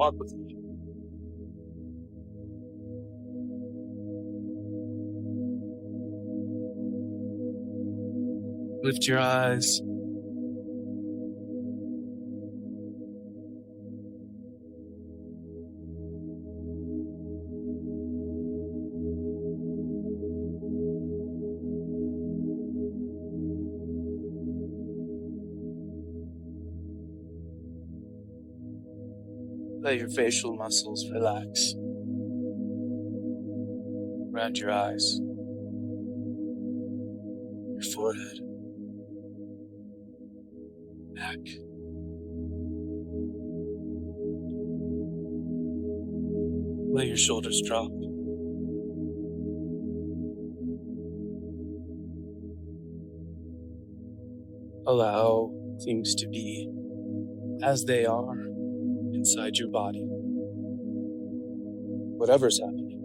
walk with me. Lift your eyes. Let your facial muscles relax around your eyes, your forehead, neck. Let your shoulders drop. Allow things to be as they are inside your body. Whatever's happening.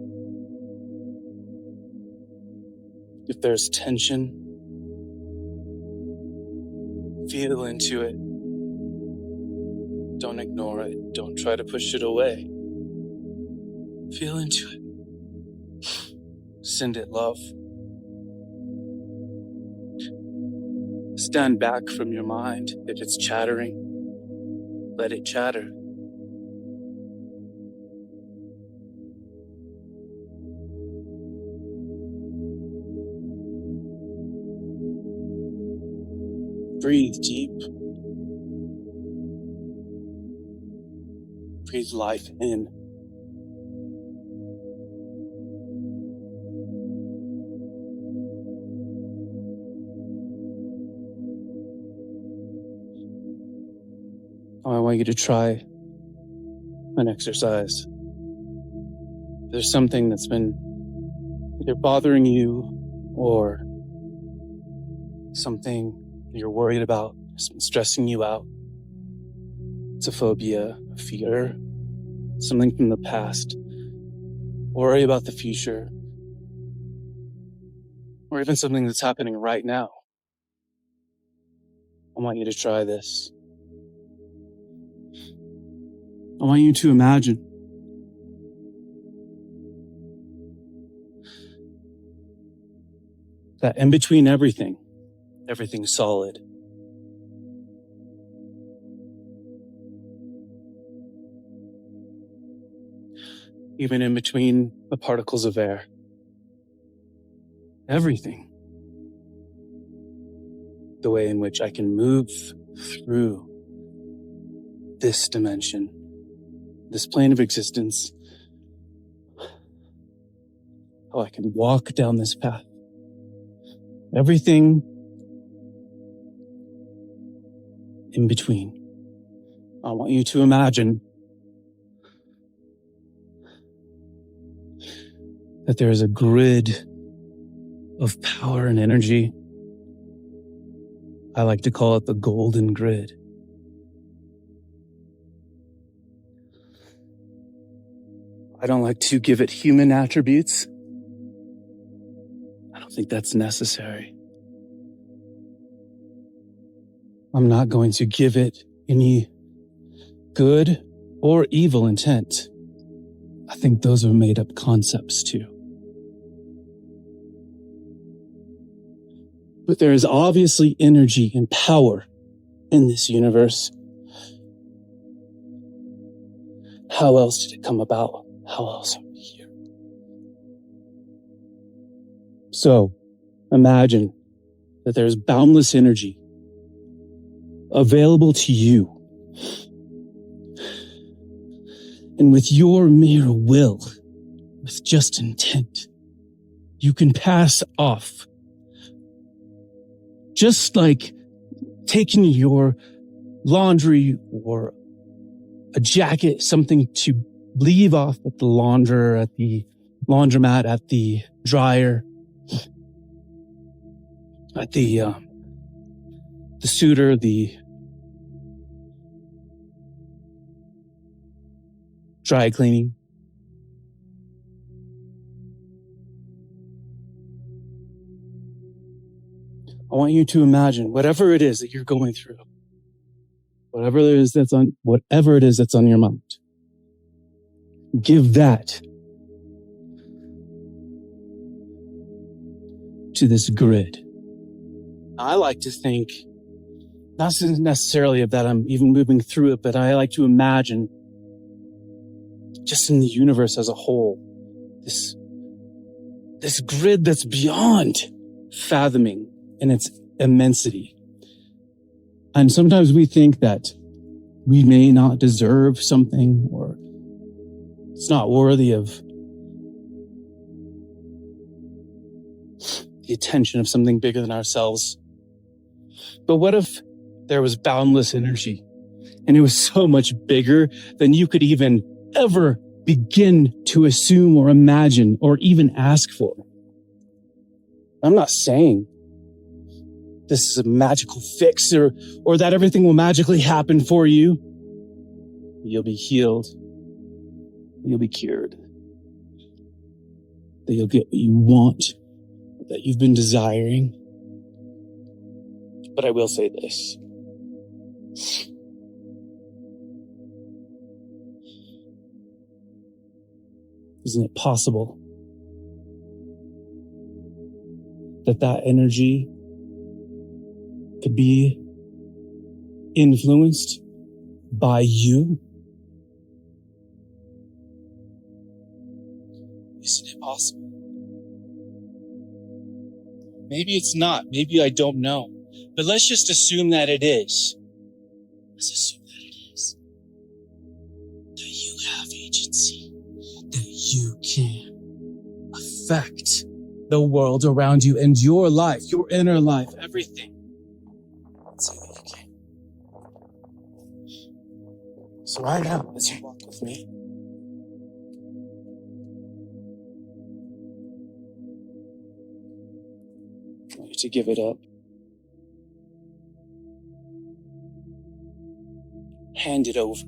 If there's tension, feel into it. Don't ignore it. Don't try to push it away. Feel into it. Send it love. Stand back from your mind. If it's chattering, let it chatter. Breathe deep. Breathe life in. I want you to try an exercise. There's something that's been either bothering you or something you're worried about, it's been stressing you out. It's a phobia, a fear, something from the past. Worry about the future, or even something that's happening right now. I want you to try this. I want you to imagine that in between everything's solid. Even in between the particles of air. Everything. The way in which I can move through this dimension, this plane of existence. How I can walk down this path. Everything in between. I want you to imagine that there is a grid of power and energy. I like to call it the golden grid. I don't like to give it human attributes. I don't think that's necessary. I'm not going to give it any good or evil intent. I think those are made up concepts too. But there is obviously energy and power in this universe. How else did it come about? How else are we here? So, imagine that there's boundless energy available to you. And with your mere will, with just intent, you can pass off. Just like taking your laundry or a jacket, something to leave off at the laundromat, at the dryer, at the suitor, the dry cleaning. I want you to imagine whatever it is that you're going through, whatever it is that's on your mind. Give that to this grid. I like to think, not necessarily of that I'm even moving through it, but I like to imagine just in the universe as a whole, this grid that's beyond fathoming in its immensity. And sometimes we think that we may not deserve something, or it's not worthy of the attention of something bigger than ourselves. But what if there was boundless energy and it was so much bigger than you could even ever begin to assume or imagine or even ask for? I'm not saying this is a magical fix or that everything will magically happen for you. You'll be healed. You'll be cured. That you'll get what you want, that you've been desiring. But I will say this. Isn't it possible that energy could be influenced by you? Isn't it possible? Maybe it's not. Maybe I don't know. But let's just assume that it is. Let's assume that it is. That you have agency. That you can affect the world around you and your life, your inner life, everything. Let's say that you can. So right now, as you walk with me, I want you to give it up. Hand it over.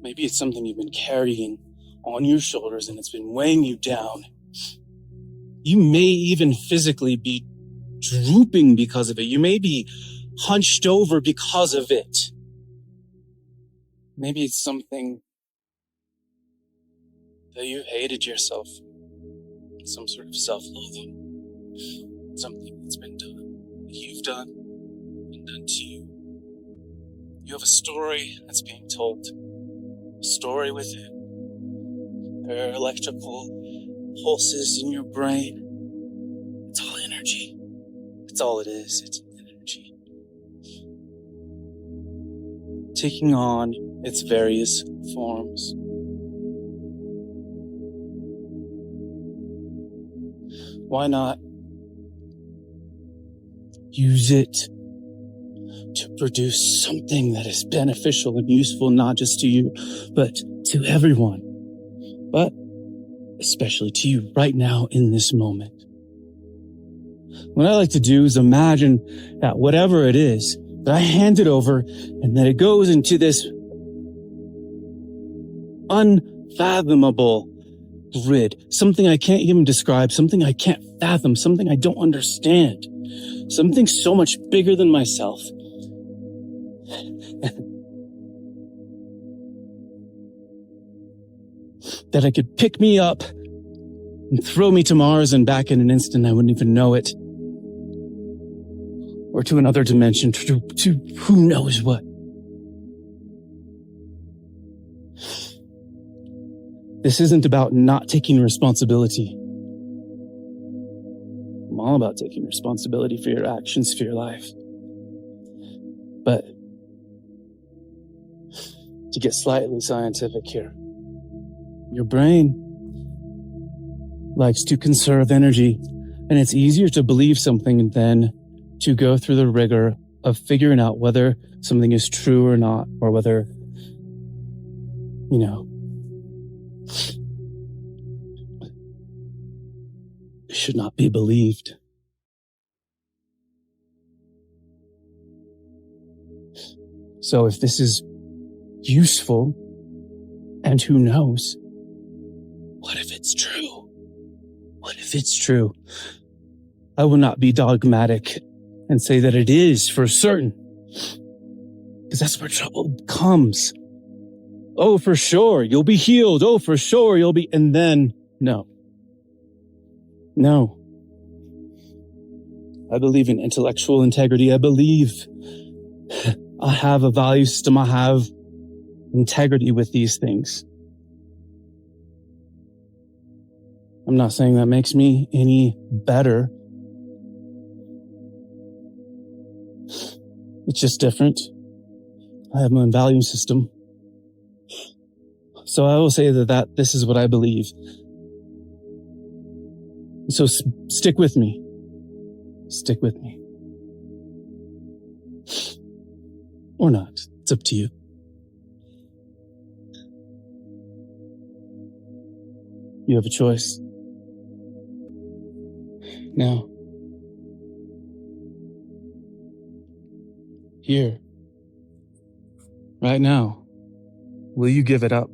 Maybe it's something you've been carrying on your shoulders and it's been weighing you down. You may even physically be drooping because of it. You may be hunched over because of it. Maybe it's something that you hated yourself. Some sort of self-loathing. Something that's been done. That you've done and done to you. You have a story that's being told. A story within. There are electrical pulses in your brain. It's all energy. It's all it is. It's energy. Taking on its various forms. Why not use it to produce something that is beneficial and useful, not just to you, but to everyone, but especially to you right now in this moment. What I like to do is imagine that whatever it is, that I hand it over and that it goes into this unfathomable grid, something I can't even describe, something I can't fathom, something I don't understand, something so much bigger than myself. That it could pick me up and throw me to Mars and back in an instant. I wouldn't even know it. Or to another dimension, to who knows what. This isn't about not taking responsibility. I'm all about taking responsibility for your actions, for your life. But to get slightly scientific here, your brain likes to conserve energy, and it's easier to believe something than to go through the rigor of figuring out whether something is true or not, or whether, it should not be believed. So if this is useful, and who knows, what if it's true? What if it's true? I will not be dogmatic and say that it is for certain. Because that's where trouble comes. Oh, for sure, you'll be healed. Oh, for sure, you'll be... And then, no. I believe in intellectual integrity. I believe I have a value system. I have integrity with these things. I'm not saying that makes me any better. It's just different. I have my own value system. So I will say that this is what I believe. So stick with me. Stick with me. Or not. It's up to you. You have a choice. Now, here, right now, will you give it up?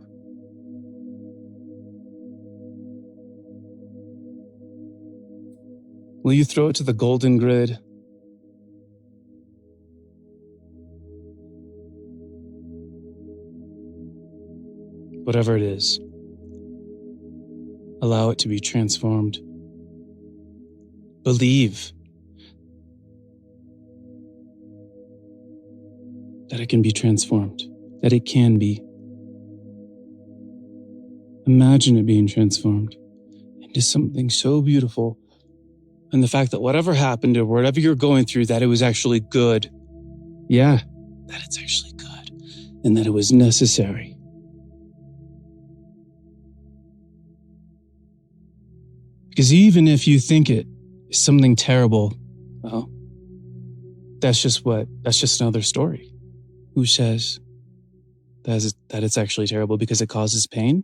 Will you throw it to the golden grid? Whatever it is, allow it to be transformed. Believe that it can be transformed, that it can be. Imagine it being transformed into something so beautiful. And the fact that whatever happened or whatever you're going through, that it was actually good. Yeah, that it's actually good. And that it was necessary. Because even if you think it is something terrible, well, that's just another story. Who says that it's actually terrible? Because it causes pain?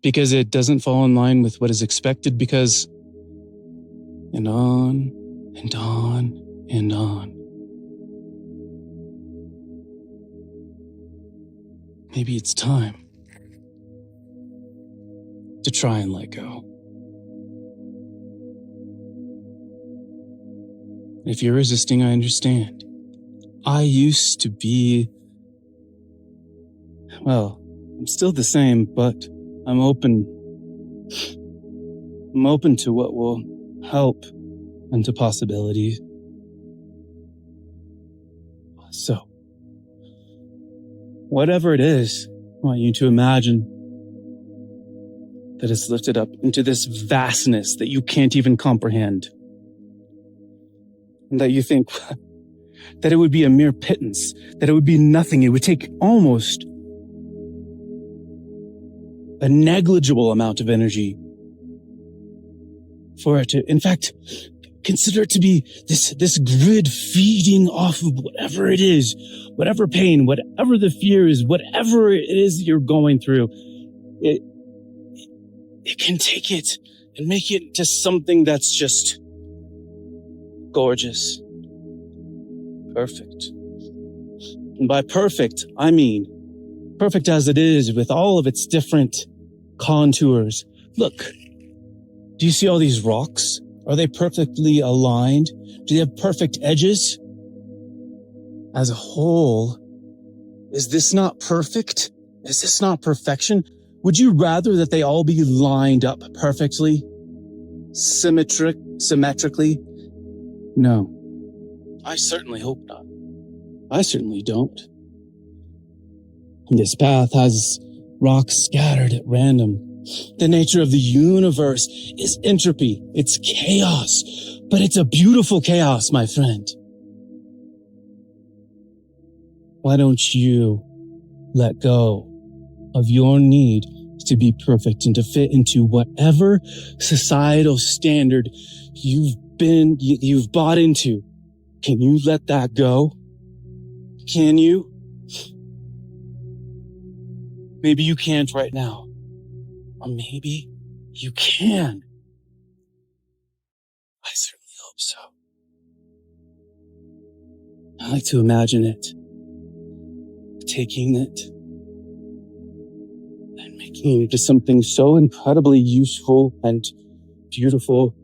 Because it doesn't fall in line with what is expected? Because... and on, and on, and on. Maybe it's time to try and let go. If you're resisting, I understand. I used to be... well, I'm still the same, but I'm open. I'm open to what will help and to possibilities. So, whatever it is, I want you to imagine that it's lifted up into this vastness that you can't even comprehend. And that you think that it would be a mere pittance, that it would be nothing. It would take almost a negligible amount of energy for it to, in fact, consider it to be this grid feeding off of whatever it is, whatever pain, whatever the fear is, whatever it is you're going through. It can take it and make it into something that's just gorgeous. Perfect. And by perfect, I mean perfect as it is with all of its different contours. Look, do you see all these rocks? Are they perfectly aligned? Do they have perfect edges? As a whole, is this not perfect? Is this not perfection? Would you rather that they all be lined up perfectly? Symmetrically? No. I certainly hope not. I certainly don't. This path has rocks scattered at random. The nature of the universe is entropy. It's chaos. But it's a beautiful chaos, my friend. Why don't you let go of your need to be perfect and to fit into whatever societal standard you've bought into? Can you let that go? Can you? Maybe you can't right now. Or maybe you can. I certainly hope so. I like to imagine it. Taking it and making it into something so incredibly useful and beautiful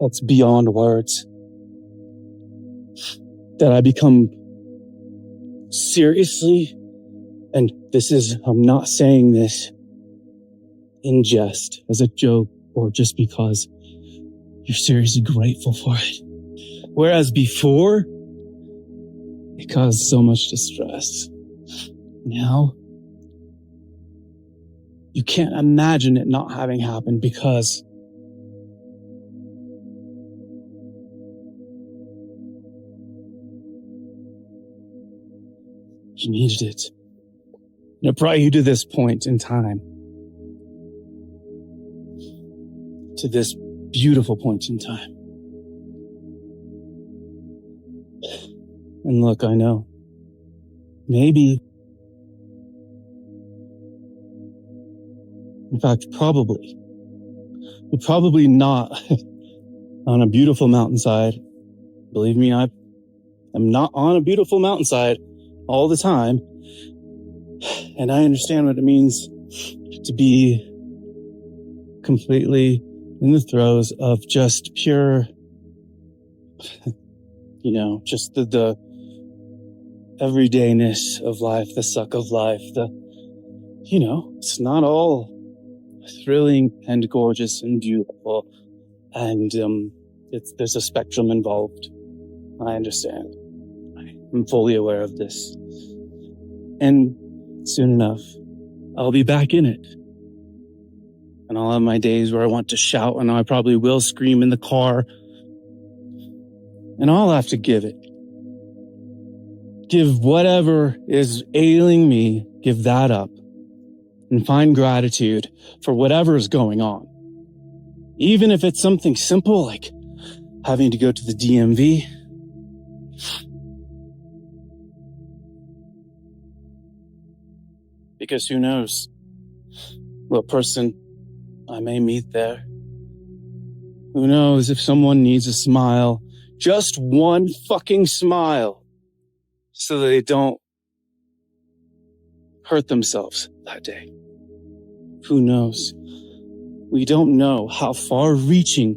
that's beyond words. That I become seriously, and I'm not saying this in jest, as a joke, or just because you're seriously grateful for it. Whereas before, it caused so much distress. Now, you can't imagine it not having happened because you needed it. And it brought you to this point in time. To this beautiful point in time. And look, I know. Maybe. In fact, probably. You're probably not on a beautiful mountainside. Believe me, I'm not on a beautiful mountainside all the time. And I understand what it means to be completely in the throes of just pure, just the everydayness of life, the suck of life, it's not all thrilling and gorgeous and beautiful. And there's a spectrum involved. I understand. I'm fully aware of this. And soon enough, I'll be back in it. And I'll have my days where I want to shout, and I probably will scream in the car. And I'll have to give whatever is ailing me, give that up. And find gratitude for whatever is going on. Even if it's something simple like having to go to the DMV. Because who knows what person I may meet there. Who knows if someone needs a smile, just one fucking smile, so that they don't hurt themselves that day. Who knows? We don't know how far-reaching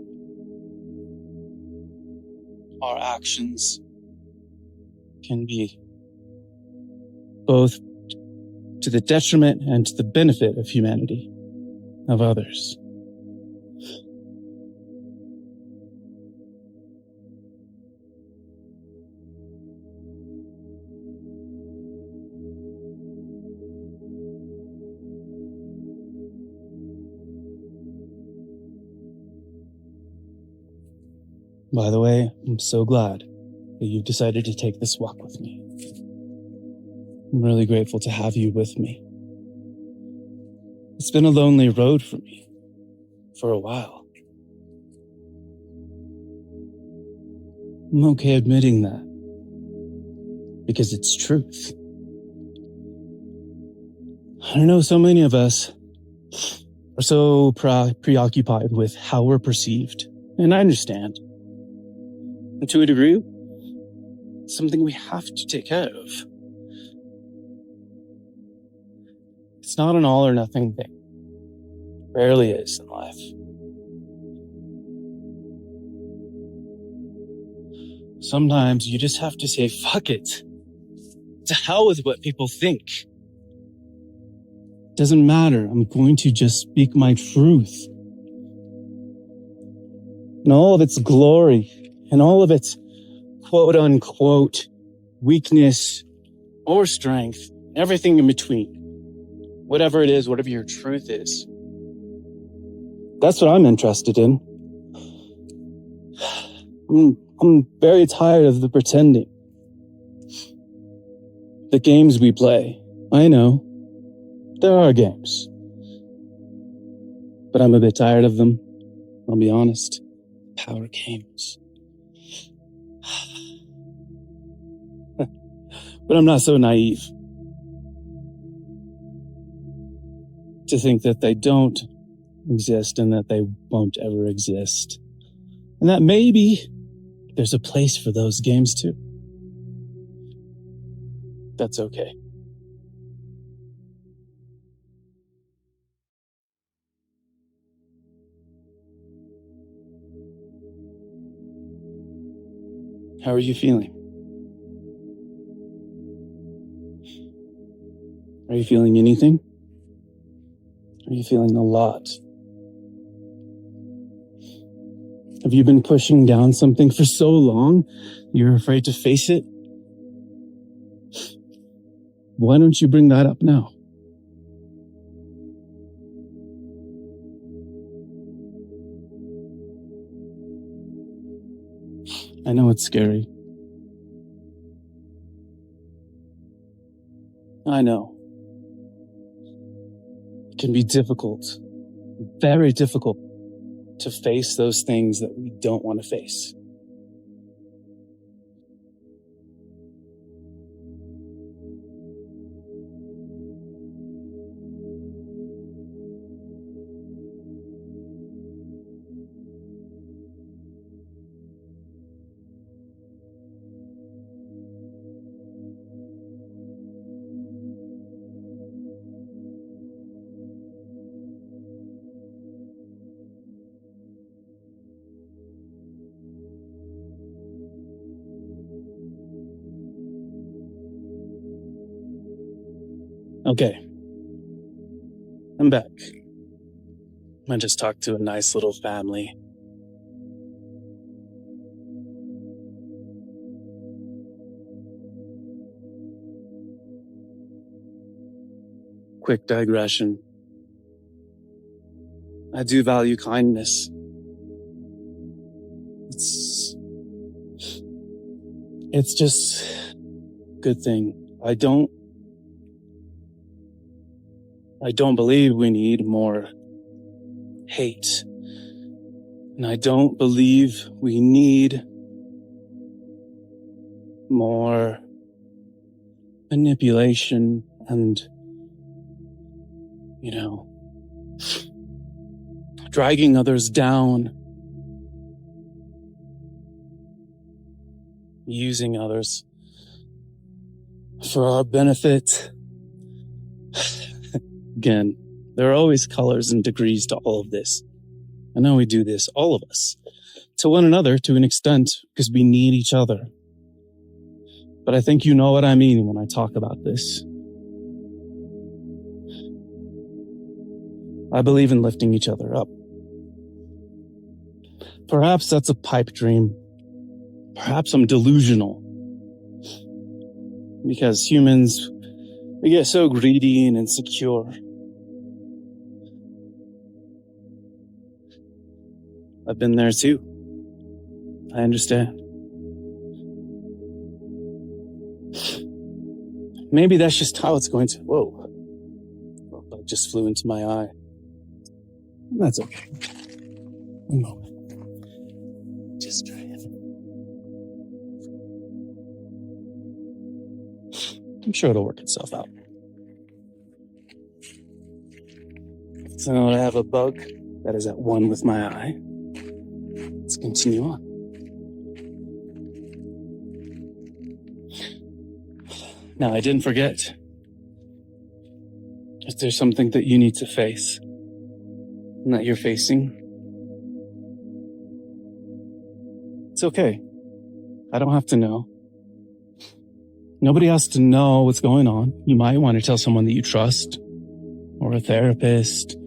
our actions can be, both to the detriment and to the benefit of humanity, of others. By the way, I'm so glad that you've decided to take this walk with me. I'm really grateful to have you with me. It's been a lonely road for me for a while. I'm okay admitting that, because it's truth. I know so many of us are so preoccupied with how we're perceived, and I understand. And to a degree, it's something we have to take care of. It's not an all or nothing thing. It rarely is in life. Sometimes you just have to say, fuck it. To hell with what people think. Doesn't matter. I'm going to just speak my truth. And all of its glory, and all of its quote unquote weakness or strength, everything in between. Whatever it is, whatever your truth is. That's what I'm interested in. I'm very tired of the pretending. The games we play. I know. There are games. But I'm a bit tired of them. I'll be honest. Power games. But I'm not so naive to think that they don't exist and that they won't ever exist. And that maybe there's a place for those games too. That's okay. How are you feeling? Are you feeling anything? Are you feeling a lot? Have you been pushing down something for so long, you're afraid to face it? Why don't you bring that up now? I know it's scary. I know. It can be difficult, very difficult, to face those things that we don't want to face. Okay, I'm back. I just talked to a nice little family. Quick digression. I do value kindness. It's just a good thing. I don't believe we need more hate. And I don't believe we need more manipulation and, dragging others down, using others for our benefit. Again, there are always colors and degrees to all of this. I know we do this, all of us, to one another to an extent, because we need each other. But I think you know what I mean when I talk about this. I believe in lifting each other up. Perhaps that's a pipe dream. Perhaps I'm delusional. Because humans, we get so greedy and insecure. I've been there too. I understand. Maybe that's just how it's going to... Whoa. A bug just flew into my eye. That's okay. One moment. Just try it. I'm sure it'll work itself out. So now that I have a bug that is at one with my eye, let's continue on. Now, I didn't forget. If there's something that you need to face and that you're facing, it's okay. I don't have to know. Nobody has to know what's going on. You might want to tell someone that you trust, or a therapist.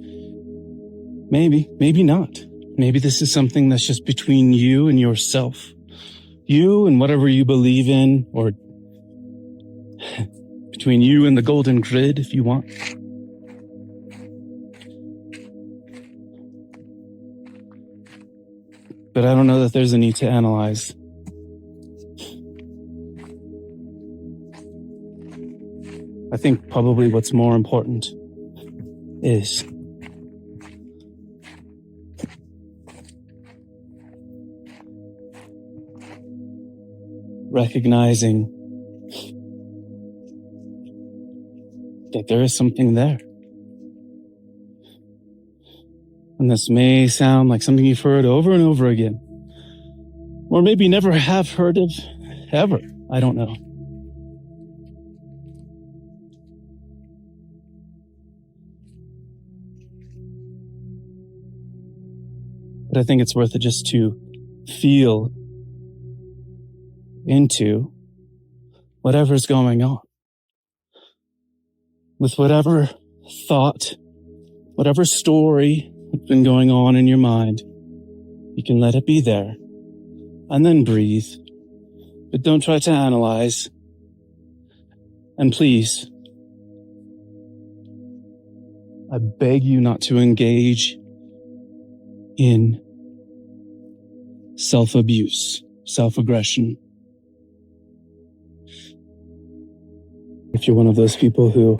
Maybe not. Maybe this is something that's just between you and yourself. You and whatever you believe in, or between you and the golden grid, if you want. But I don't know that there's a need to analyze. I think probably what's more important is recognizing that there is something there. And this may sound like something you've heard over and over again, or maybe never have heard of ever. I don't know. But I think it's worth it just to feel into whatever's going on. with whatever thought, whatever story that's been going on in your mind. You can let it be there and then breathe, but don't try to analyze. And please, I beg you not to engage in self-abuse, self-aggression. If you're one of those people who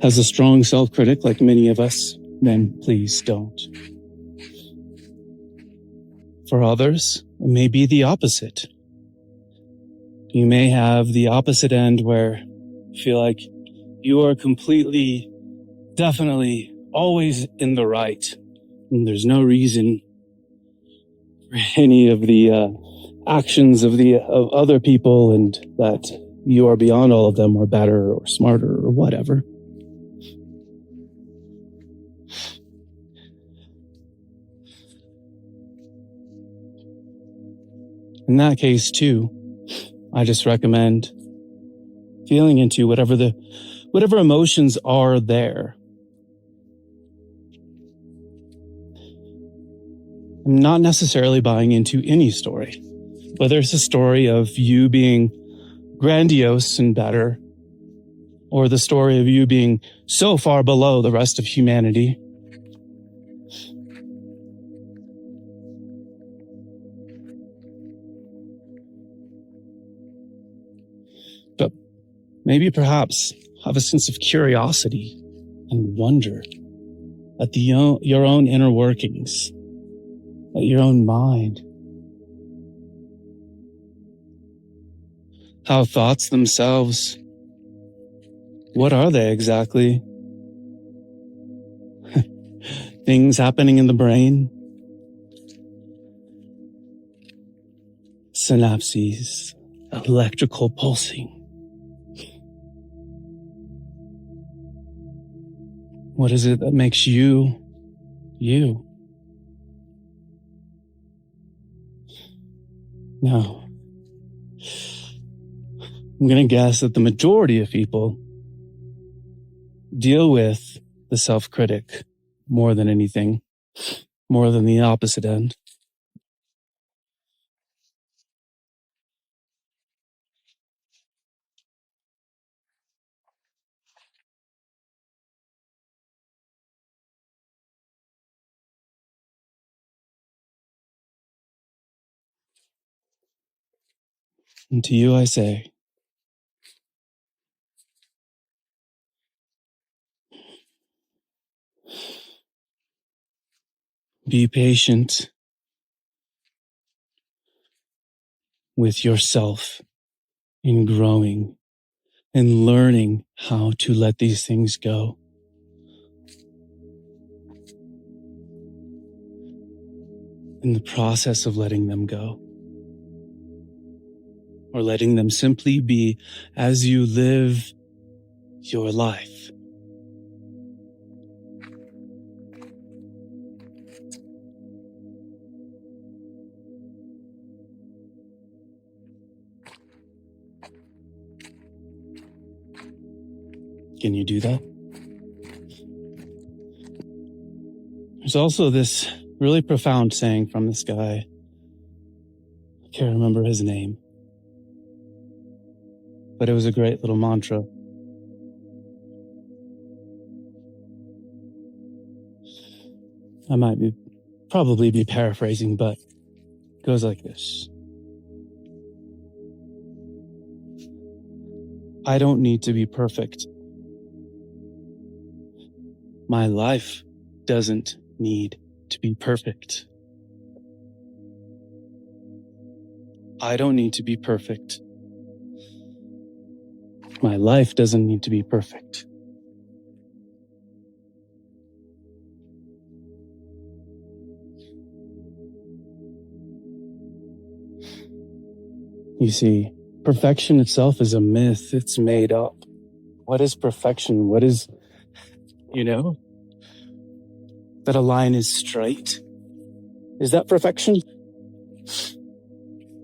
has a strong self-critic like many of us, then please don't. For others, it may be the opposite. You may have the opposite end where you feel like you are completely, definitely always in the right. And there's no reason for any of the actions of other people, and that you are beyond all of them, or better or smarter or whatever. In that case too, I just recommend feeling into whatever emotions are there. I'm not necessarily buying into any story, whether it's a story of you being grandiose and better, or the story of you being so far below the rest of humanity. But maybe perhaps have a sense of curiosity and wonder at your own inner workings, at your own mind. How thoughts themselves, what are they exactly? Things happening in the brain? Synapses, electrical pulsing. What is it that makes you, you? Now, I'm going to guess that the majority of people deal with the self-critic more than anything, more than the opposite end. And to you I say, be patient with yourself in growing and learning how to let these things go. In the process of letting them go, or letting them simply be as you live your life. Can you do that? There's also this really profound saying from this guy. I can't remember his name, but it was a great little mantra. I might probably be paraphrasing, but it goes like this. I don't need to be perfect. My life doesn't need to be perfect. I don't need to be perfect. My life doesn't need to be perfect. You see, perfection itself is a myth. It's made up. What is perfection? What is, that a line is straight? Is that perfection?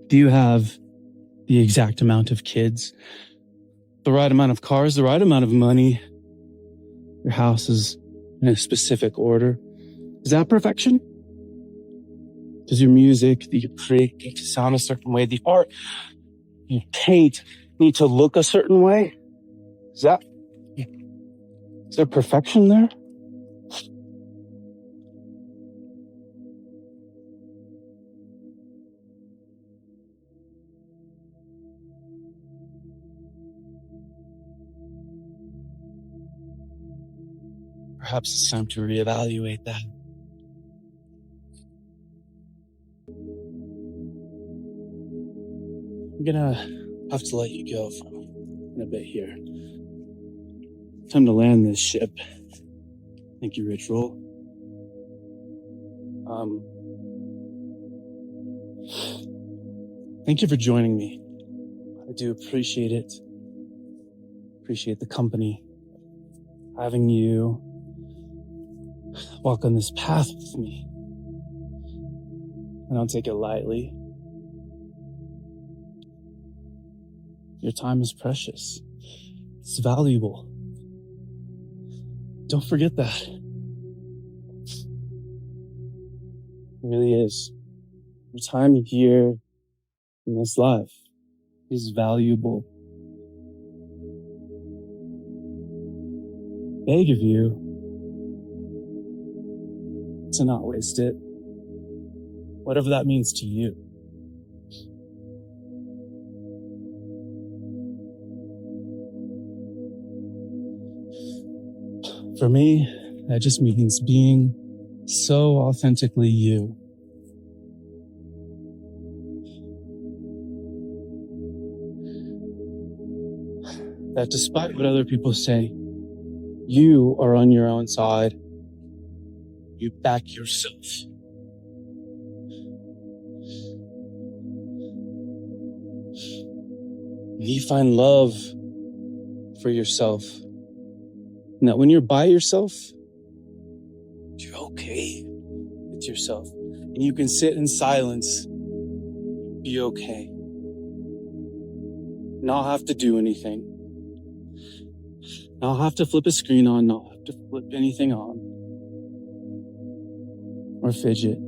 Do you have the exact amount of kids, the right amount of cars, the right amount of money, your house is in a specific order. Is that perfection? Does your music that you create need to sound a certain way? The art you paint need to look a certain way? Is there perfection there? Perhaps it's time to reevaluate that. I'm gonna have to let you go for in a bit here. Time to land this ship. Thank you, Rich Roll. Thank you for joining me. I do appreciate it. Appreciate the company. Having you walk on this path with me. I don't take it lightly. Your time is precious. It's valuable. Don't forget that. It really is. Your time here in this life is valuable. Beg of you to not waste it. Whatever that means to you. For me, that just means being so authentically you. That despite what other people say, you are on your own side. You back yourself. You find love for yourself. And that when you're by yourself, you're okay with yourself. And you can sit in silence, be okay. Not have to do anything. Not have to flip a screen on, not have to flip anything on. Or fidget.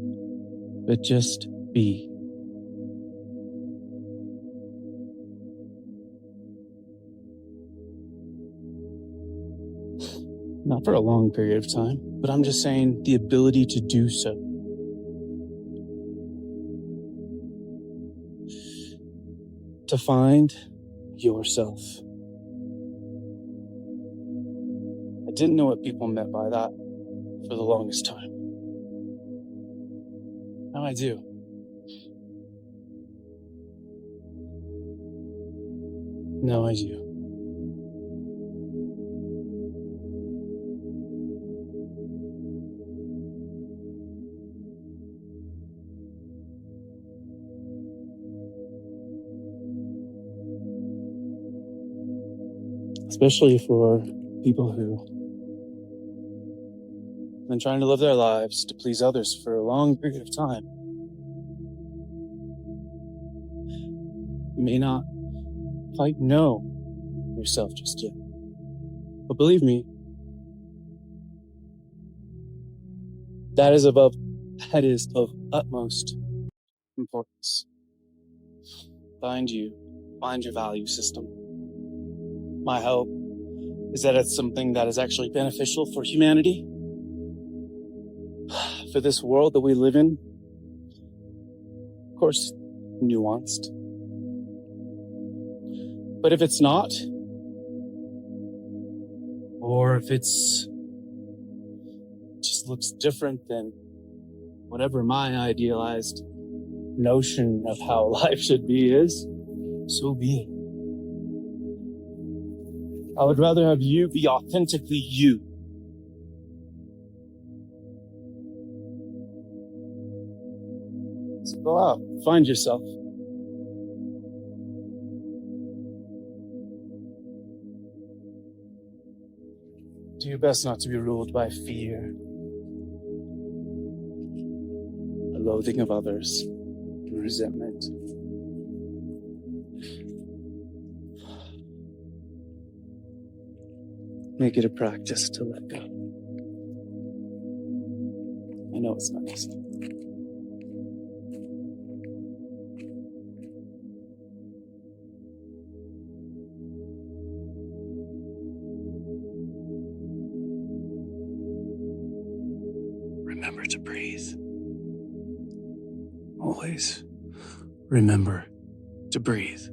But just be. Not for a long period of time, but I'm just saying the ability to do so. To find yourself. I didn't know what people meant by that for the longest time. Now I do. Now I do. Especially for people who have been trying to live their lives to please others for a long period of time. You may not quite know yourself just yet. But believe me, that is of utmost importance. Find you, find your value system. My hope is that it's something that is actually beneficial for humanity, for this world that we live in. Of course, nuanced. But if it's not, or if it's just looks different than whatever my idealized notion of how life should be is, so be it. I would rather have you be authentically you. So go out, find yourself. Do your best not to be ruled by fear, a loathing of others, and resentment. Make it a practice to let go. I know it's not easy. Remember to breathe. Always remember to breathe.